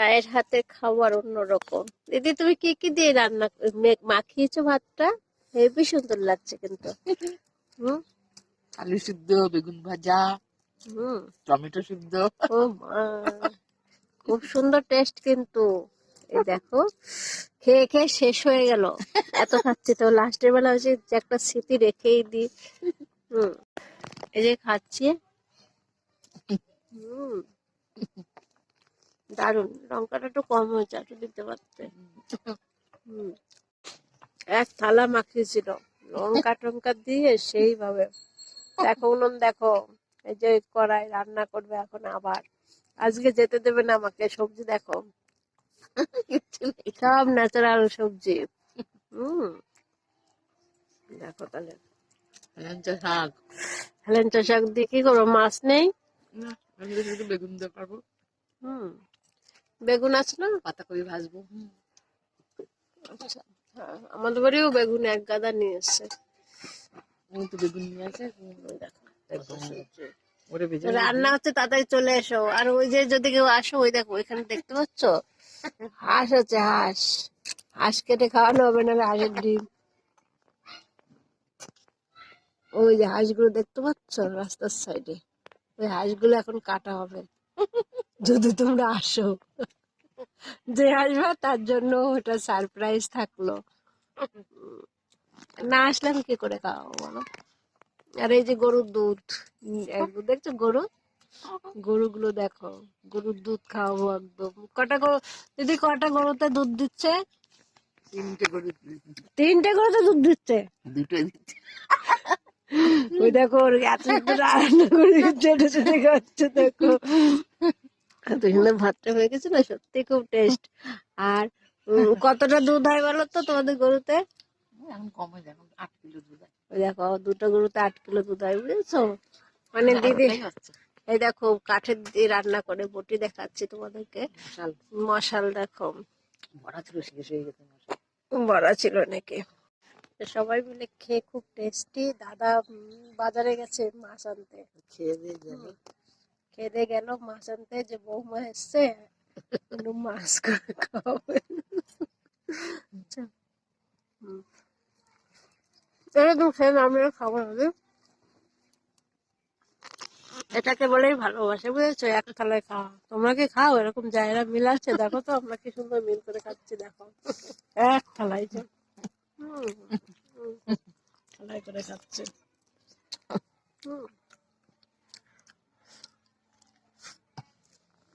মায়ের হাতের খাবার অন্যরকম। দিদি তুমি কি কি দিয়ে রান্না মাখিয়েছো ভাতটা? হেবি সুন্দর লাগছে কিন্তু। হুম। আলু সিদ্ধ, বেগুন ভাজা, হুম। টমেটো সিদ্ধ। ও মা, খুব সুন্দর টেস্ট কিন্তু। এই দেখো, খেয়ে খেয়ে শেষ হয়ে গেল। এত খাচ্ছি তো লাস্টের বেলা হচ্ছে যে একটা স্মৃতি রেখেই দিই। হুম। এই যে খাচ্ছি। হুম। দারুন, লঙ্কাটা একটু কম হয়েছে, একটু দিতে পারতে। হুম। এক থালা মাখিয়েছিল লঙ্কা টঙ্কা দিয়ে সেইভাবে। দেখো উনুন দেখো, এই যে কড়াই রান্না করবে এখন আবার। আজকে যেতে দেবে না আমাকে। সবজি দেখো, সব ন্যাচারাল সবজি। হুম। দেখো তাহলে হেলেঞ্চা শাক। হেলেঞ্চা শাক দিয়ে কি করবো? মাছ নেই। না, আমি তো শুধু বেগুন দিয়ে পারবো। হুম। বেগুন আছে না? পাতা করে ভাজবো। আচ্ছা, হ্যাঁ আমাদের বাড়িও বেগুন এক গাদা নিয়ে এসছে। ওই তো বেগুন নিয়ে আছে। দেখো, দেখো সবজি। ওরে ভেজে রান্না হচ্ছে, তাড়াতাড়ি চলে এসো। আর ওই যে যদি কেউ আসো, ওই দেখো ওইখানে দেখতে পাচ্ছ হাঁস আছে, হাঁস। হাঁস কেটে খাওয়ানো হবে, না হাঁসের ডিম। ওই যে হাঁসগুলো দেখতে পাচ্ছ রাস্তার সাইডে, ওই হাঁসগুলো এখন কাটা হবে যদি তোমরা আসো। যে আসবে তার জন্য ওটা সারপ্রাইজ থাকলো। না আসলে আমি কি করে খাওয়াবো বলো? আর এই যে গরুর দুধ, দেখছো গরুগুলো দেখো, গরুর দুধ খাওয়াবো একদম। কটা গরু দিদি, কটা গরুতে দুধ দিচ্ছে? 3টে করে। 3টে গরুতে দুধ দিচ্ছে? 2টোই দিচ্ছে। ওই দেখো ওর এত সুন্দর রান্না করে ছোট ছোট খাচ্ছে দেখো। এত সুন্দর ভাতটা হয়ে গেছে না, সত্যি খুব টেস্ট। আর কতটা দুধ হয় বলো তো তোমাদের গরুতে? এখন কম হয়ে যায়, এখন 8 কিলো দুধ হয়। ওই দেখো, দুটো গরুতে 8 কিলো দুধ হয়, বুঝেছো? মানে দিদি, এতটাই হচ্ছে। এই দেখো কাঠের দিয়ে রান্না করে বটি দেখাচ্ছি তোমাদেরকে। মশাল মশাল দেখো, বড়া ছিল, শেষ হয়ে গেছে মশাল। বড়া ছিল নাকি? তো সবাই মিলে খেয়ে খুব টেস্টি। দাদা বাজারে গেছে মাছ আনতে। খেয়ে দিয়ে গেল। খেয়ে দিয়ে গেল মাছ আনতে, যে বৌমা এসছে একটু মাছ করে খাওয়াবে। আচ্ছা, এরকম খেয়ে আমিও খাবো না। এটাকে বলেই ভালোবাসে, বুঝেছো? এক থালায় খাওয়া। তোমরা কি খাও এরকম? জায়গা মিল আছে দেখো তো, আমরা কি সুন্দর মিল করে খাচ্ছি দেখো। এক থালায় যে থালায় করে খাচ্ছে।